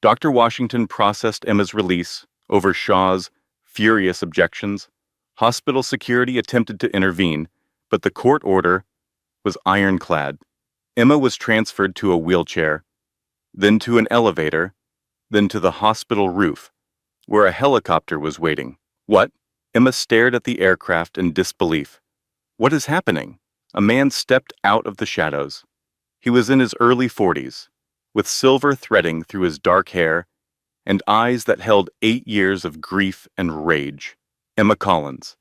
Dr. Washington processed Emma's release over Shaw's furious objections. Hospital security attempted to intervene, but the court order was ironclad. Emma was transferred to a wheelchair, then to an elevator, then to the hospital roof, where a helicopter was waiting. What? Emma stared at the aircraft in disbelief. What is happening? A man stepped out of the shadows. He was in his early 40s, with silver threading through his dark hair and eyes that held 8 years of grief and rage. Emma Collins.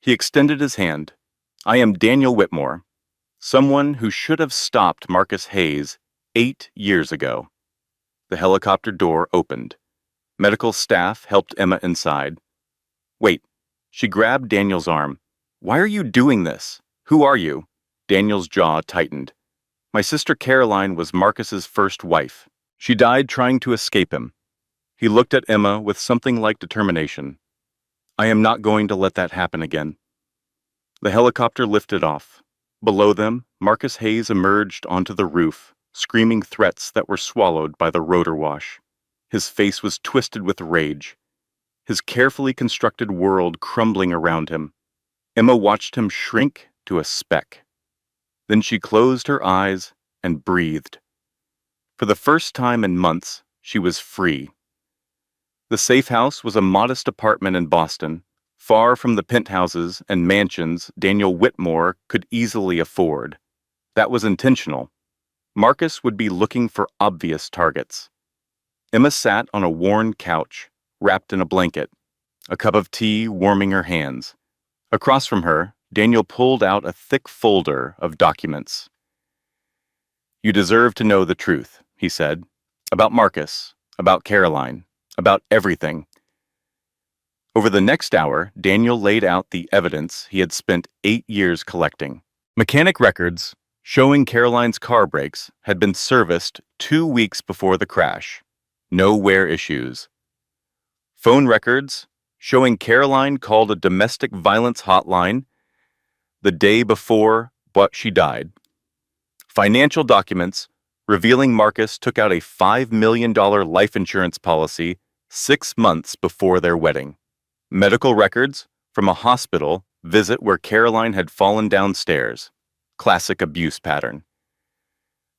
He extended his hand. I am Daniel Whitmore, someone who should have stopped Marcus Hayes 8 years ago. The helicopter door opened. Medical staff helped Emma inside. Wait. She grabbed Daniel's arm. Why are you doing this? Who are you? Daniel's jaw tightened. My sister Caroline was Marcus's first wife. She died trying to escape him. He looked at Emma with something like determination. I am not going to let that happen again. The helicopter lifted off. Below them, Marcus Hayes emerged onto the roof, screaming threats that were swallowed by the rotor wash. His face was twisted with rage, his carefully constructed world crumbling around him. Emma watched him shrink to a speck. Then she closed her eyes and breathed. For the first time in months, she was free. The safe house was a modest apartment in Boston, far from the penthouses and mansions Daniel Whitmore could easily afford. That was intentional. Marcus would be looking for obvious targets. Emma sat on a worn couch, wrapped in a blanket, a cup of tea warming her hands. Across from her, Daniel pulled out a thick folder of documents. You deserve to know the truth, he said, about Marcus, about Caroline, about everything. Over the next hour, Daniel laid out the evidence he had spent 8 years collecting. Mechanic records showing Caroline's car brakes had been serviced 2 weeks before the crash. No wear issues. Phone records showing Caroline called a domestic violence hotline the day before she died. Financial documents revealing Marcus took out a $5 million life insurance policy 6 months before their wedding. Medical records from a hospital visit where Caroline had fallen downstairs. Classic abuse pattern.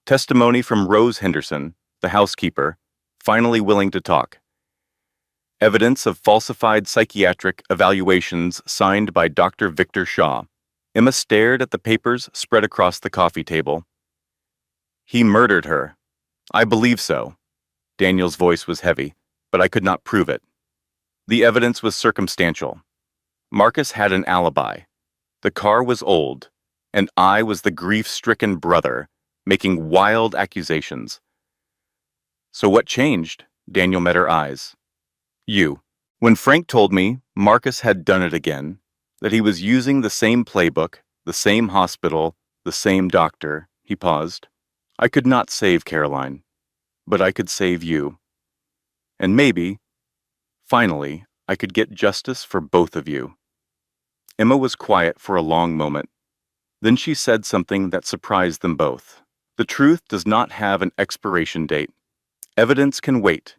Testimony from Rose Henderson, the housekeeper, finally willing to talk. Evidence of falsified psychiatric evaluations signed by Dr. Victor Shaw. Emma stared at the papers spread across the coffee table. He murdered her. I believe so. Daniel's voice was heavy, but I could not prove it. The evidence was circumstantial. Marcus had an alibi. The car was old, and I was the grief-stricken brother, making wild accusations. So what changed? Daniel met her eyes. You. When Frank told me Marcus had done it again, that he was using the same playbook, the same hospital, the same doctor, he paused. I could not save Caroline, but I could save you. And maybe, finally, I could get justice for both of you. Emma was quiet for a long moment. Then she said something that surprised them both. The truth does not have an expiration date. Evidence can wait.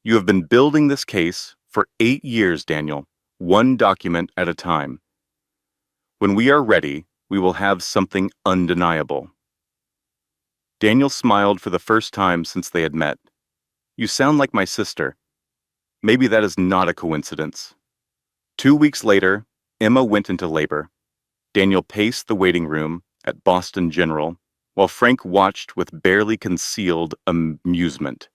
You have been building this case for 8 years, Daniel, one document at a time. When we are ready, we will have something undeniable. Daniel smiled for the first time since they had met. You sound like my sister. Maybe that is not a coincidence. 2 weeks later, Emma went into labor. Daniel paced the waiting room at Boston General, while Frank watched with barely concealed amusement.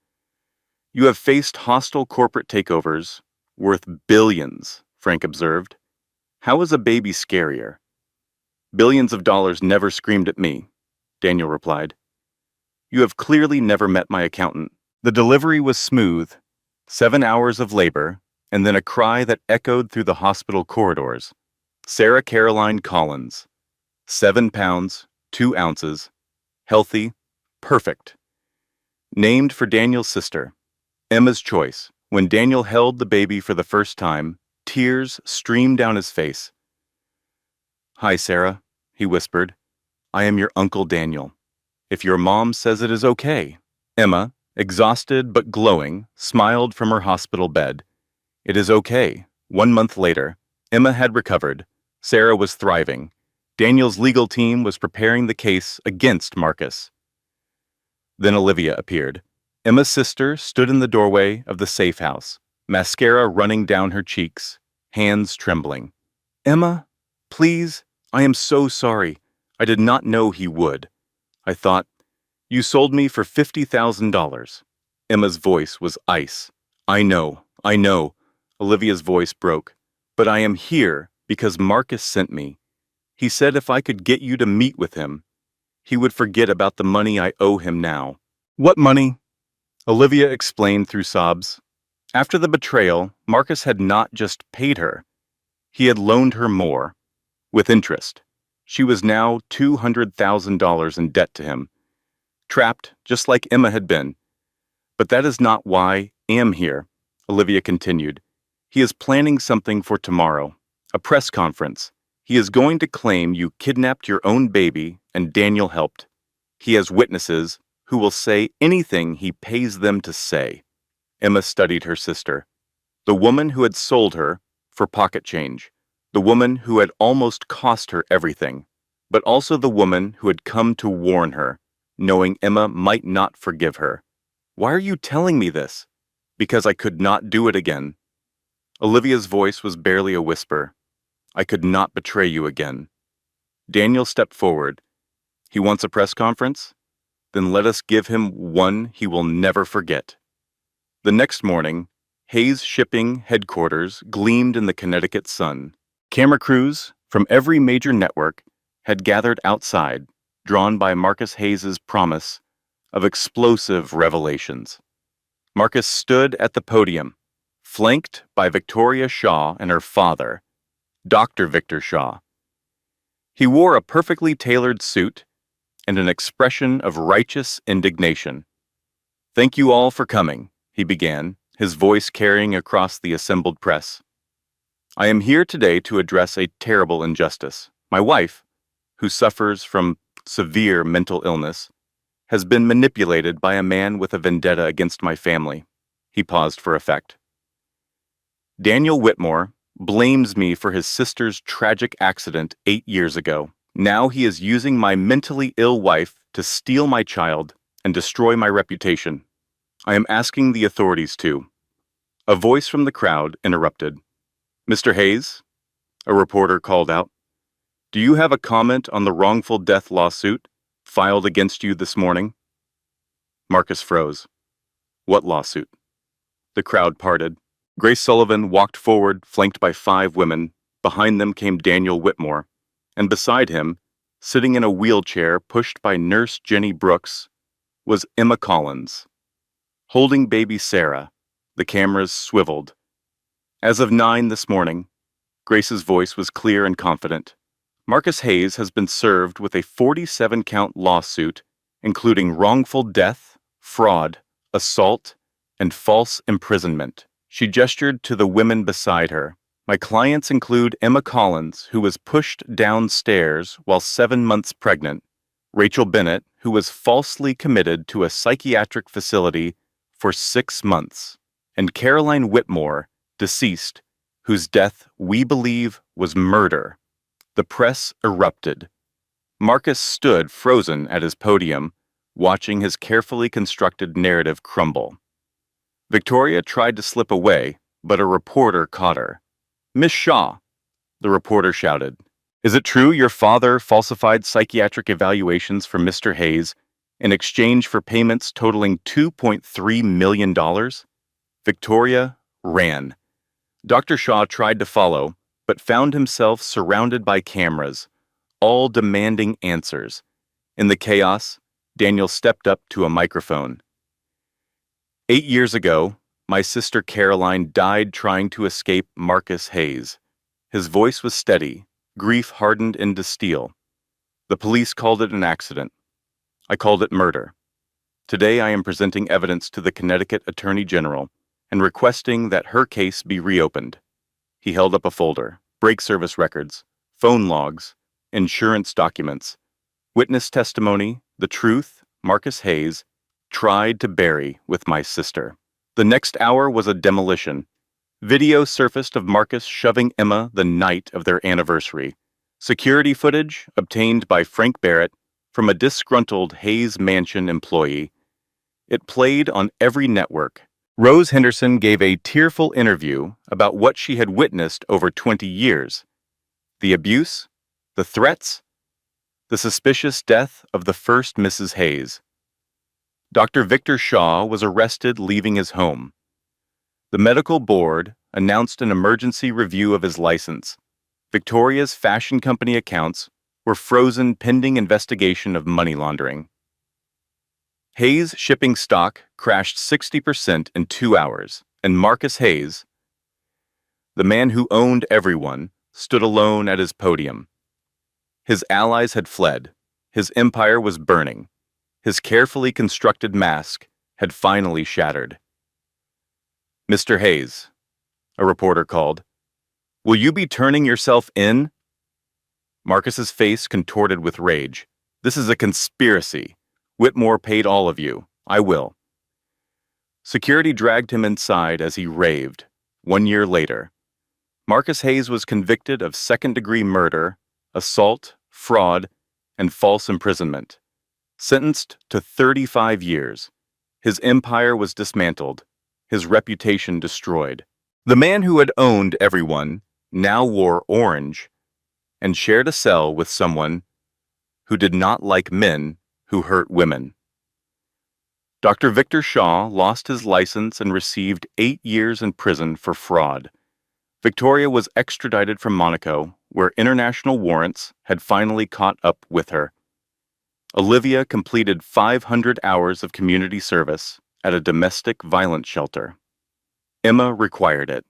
You have faced hostile corporate takeovers worth billions, Frank observed. How is a baby scarier? Billions of dollars never screamed at me, Daniel replied. You have clearly never met my accountant. The delivery was smooth, 7 hours of labor, and then a cry that echoed through the hospital corridors. Sarah Caroline Collins, 7 pounds, 2 ounces, healthy, perfect. Named for Daniel's sister, Emma's choice. When Daniel held the baby for the first time, tears streamed down his face. Hi, Sarah, he whispered. I am your Uncle Daniel. If your mom says it is okay. Emma, exhausted but glowing, smiled from her hospital bed. It is okay. 1 month later, Emma had recovered. Sarah was thriving. Daniel's legal team was preparing the case against Marcus. Then Olivia appeared. Emma's sister stood in the doorway of the safe house, mascara running down her cheeks, hands trembling. Emma, please, I am so sorry. I did not know he would. I thought, you sold me for $50,000. Emma's voice was ice. I know. Olivia's voice broke. But I am here because Marcus sent me. He said if I could get you to meet with him, he would forget about the money I owe him now. What money? Olivia explained through sobs. After the betrayal, Marcus had not just paid her. He had loaned her more, with interest. She was now $200,000 in debt to him, trapped just like Emma had been. But that is not why I am here, Olivia continued. He is planning something for tomorrow, a press conference. He is going to claim you kidnapped your own baby and Daniel helped. He has witnesses who will say anything he pays them to say. Emma studied her sister. The woman who had sold her for pocket change. The woman who had almost cost her everything. But also the woman who had come to warn her, knowing Emma might not forgive her. Why are you telling me this? Because I could not do it again. Olivia's voice was barely a whisper. I could not betray you again. Daniel stepped forward. He wants a press conference? Then let us give him one he will never forget. The next morning, Hayes Shipping headquarters gleamed in the Connecticut sun. Camera crews from every major network had gathered outside, drawn by Marcus Hayes's promise of explosive revelations. Marcus stood at the podium, flanked by Victoria Shaw and her father, Dr. Victor Shaw. He wore a perfectly tailored suit and an expression of righteous indignation. Thank you all for coming, he began, his voice carrying across the assembled press. I am here today to address a terrible injustice. My wife, who suffers from severe mental illness, has been manipulated by a man with a vendetta against my family. He paused for effect. Daniel Whitmore blames me for his sister's tragic accident 8 years ago. Now he is using my mentally ill wife to steal my child and destroy my reputation. I am asking the authorities to. A voice from the crowd interrupted. Mr. Hayes, a reporter called out, do you have a comment on the wrongful death lawsuit filed against you this morning? Marcus froze. What lawsuit? The crowd parted. Grace Sullivan walked forward, flanked by 5 women. Behind them came Daniel Whitmore, and beside him, sitting in a wheelchair pushed by Nurse Jenny Brooks, was Emma Collins. Holding baby Sarah, the cameras swiveled. As of 9 this morning, Grace's voice was clear and confident. Marcus Hayes has been served with a 47-count lawsuit, including wrongful death, fraud, assault, and false imprisonment. She gestured to the women beside her. My clients include Emma Collins, who was pushed downstairs while 7 months pregnant, Rachel Bennett, who was falsely committed to a psychiatric facility for 6 months, and Caroline Whitmore, deceased, whose death we believe was murder. The press erupted. Marcus stood frozen at his podium, watching his carefully constructed narrative crumble. Victoria tried to slip away, but a reporter caught her. Miss Shaw, the reporter shouted. Is it true your father falsified psychiatric evaluations for Mr. Hayes in exchange for payments totaling $2.3 million? Victoria ran. Dr. Shaw tried to follow, but found himself surrounded by cameras, all demanding answers. In the chaos, Daniel stepped up to a microphone. 8 years ago, my sister Caroline died trying to escape Marcus Hayes. His voice was steady, grief hardened into steel. The police called it an accident. I called it murder. Today I am presenting evidence to the Connecticut Attorney General and requesting that her case be reopened. He held up a folder, brake service records, phone logs, insurance documents, witness testimony, the truth Marcus Hayes tried to bury with my sister. The next hour was a demolition. Video surfaced of Marcus shoving Emma the night of their anniversary. Security footage obtained by Frank Barrett from a disgruntled Hayes Mansion employee. It played on every network. Rose Henderson gave a tearful interview about what she had witnessed over 20 years. The abuse, the threats, the suspicious death of the first Mrs. Hayes. Dr. Victor Shaw was arrested leaving his home. The medical board announced an emergency review of his license. Victoria's fashion company accounts were frozen pending investigation of money laundering. Hayes shipping stock crashed 60% in 2 hours, and Marcus Hayes, the man who owned everyone, stood alone at his podium. His allies had fled. His empire was burning. His carefully constructed mask had finally shattered. "Mr. Hayes," a reporter called, "will you be turning yourself in?" Marcus's face contorted with rage. "This is a conspiracy. Whitmore paid all of you. I will." Security dragged him inside as he raved. 1 year later, Marcus Hayes was convicted of second-degree murder, assault, fraud, and false imprisonment. Sentenced to 35 years. His empire was dismantled, his reputation destroyed. The man who had owned everyone now wore orange and shared a cell with someone who did not like men who hurt women. Dr. Victor Shaw lost his license and received 8 years in prison for fraud. Victoria was extradited from Monaco, where international warrants had finally caught up with her. Olivia completed 500 hours of community service at a domestic violence shelter. Emma required it.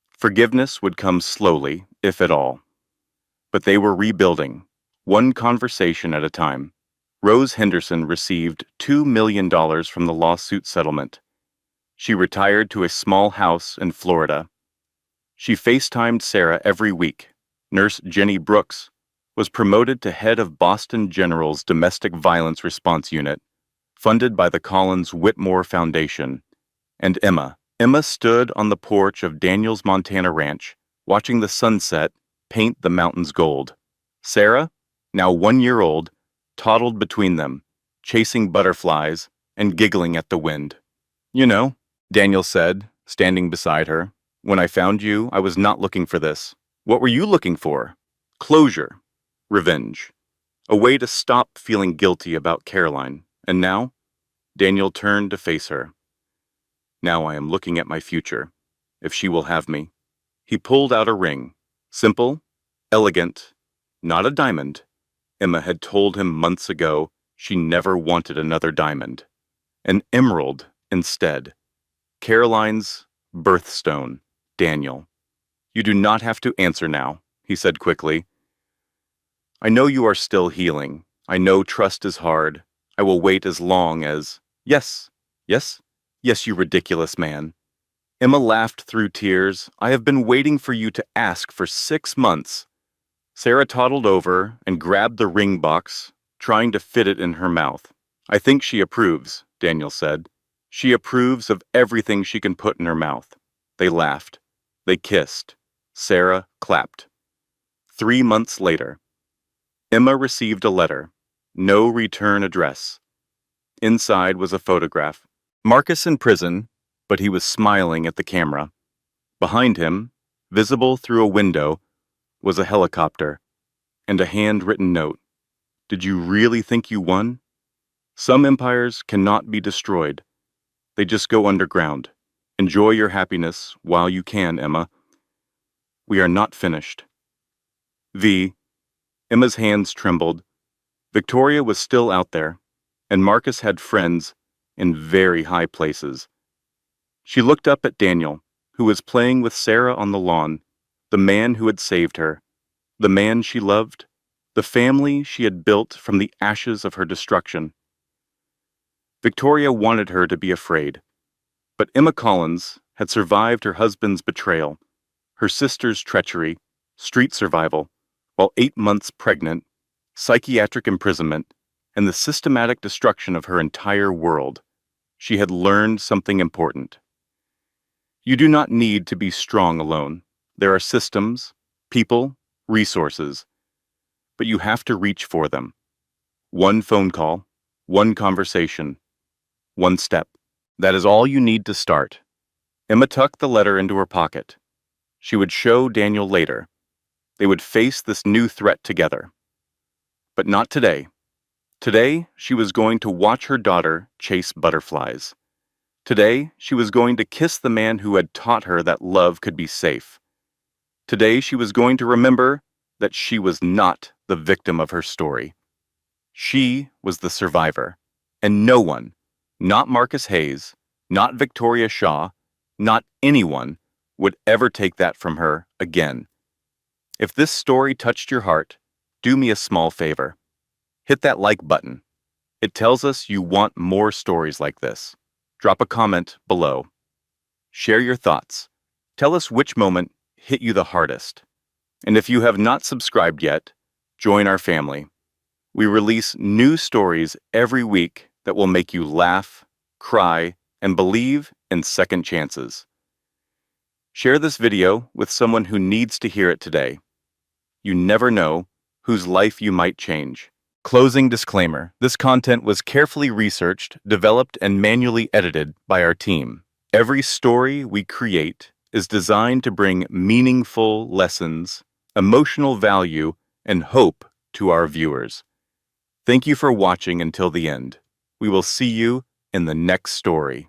Forgiveness would come slowly, if at all. But they were rebuilding, one conversation at a time. Rose Henderson received $2 million from the lawsuit settlement. She retired to a small house in Florida. She FaceTimed Sarah every week. Nurse Jenny Brooks was promoted to head of Boston General's Domestic Violence Response Unit, funded by the Collins Whitmore Foundation. And Emma stood on the porch of Daniel's Montana ranch, watching the sunset paint the mountains gold. Sarah, now 1 year old, toddled between them, chasing butterflies and giggling at the wind. "You know," Daniel said, standing beside her, "when I found you, I was not looking for this. What were you looking for? Closure. Revenge. A way to stop feeling guilty about Caroline. And now?" Daniel turned to face her. "Now I am looking at my future, if she will have me." He pulled out a ring. Simple, elegant, not a diamond. Emma had told him months ago she never wanted another diamond. An emerald instead. Caroline's birthstone. Daniel. "You do not have to answer now," he said quickly. "I know you are still healing. I know trust is hard. I will wait as long as—" "Yes, yes, yes, you ridiculous man." Emma laughed through tears. "I have been waiting for you to ask for 6 months. Sarah toddled over and grabbed the ring box, trying to fit it in her mouth. "I think she approves," Daniel said. "She approves of everything she can put in her mouth." They laughed. They kissed. Sarah clapped. 3 months later, Emma received a letter. No return address. Inside was a photograph. Marcus in prison, but he was smiling at the camera. Behind him, visible through a window, was a helicopter. and a handwritten note. Did you really think you won? Some empires cannot be destroyed. They just go underground. Enjoy your happiness while you can, Emma. We are not finished. V. Emma's hands trembled. Victoria was still out there, and Marcus had friends in very high places. She looked up at Daniel, who was playing with Sarah on the lawn, the man who had saved her, the man she loved, the family she had built from the ashes of her destruction. Victoria wanted her to be afraid, but Emma Collins had survived her husband's betrayal, her sister's treachery, street survival, while 8 months pregnant, psychiatric imprisonment, and the systematic destruction of her entire world. She had learned something important. You do not need to be strong alone. There are systems, people, resources, but you have to reach for them. One phone call, one conversation, one step. That is all you need to start. Emma tucked the letter into her pocket. She would show Daniel later. They would face this new threat together. But not today. Today, she was going to watch her daughter chase butterflies. Today, she was going to kiss the man who had taught her that love could be safe. Today, she was going to remember that she was not the victim of her story. She was the survivor, and no one, not Marcus Hayes, not Victoria Shaw, not anyone, would ever take that from her again. If this story touched your heart, do me a small favor. Hit that like button. It tells us you want more stories like this. Drop a comment below. Share your thoughts. Tell us which moment hit you the hardest. And if you have not subscribed yet, join our family. We release new stories every week that will make you laugh, cry, and believe in second chances. Share this video with someone who needs to hear it today. You never know whose life you might change. Closing disclaimer: this content was carefully researched, developed, and manually edited by our team. Every story we create is designed to bring meaningful lessons, emotional value, and hope to our viewers. Thank you for watching until the end. We will see you in the next story.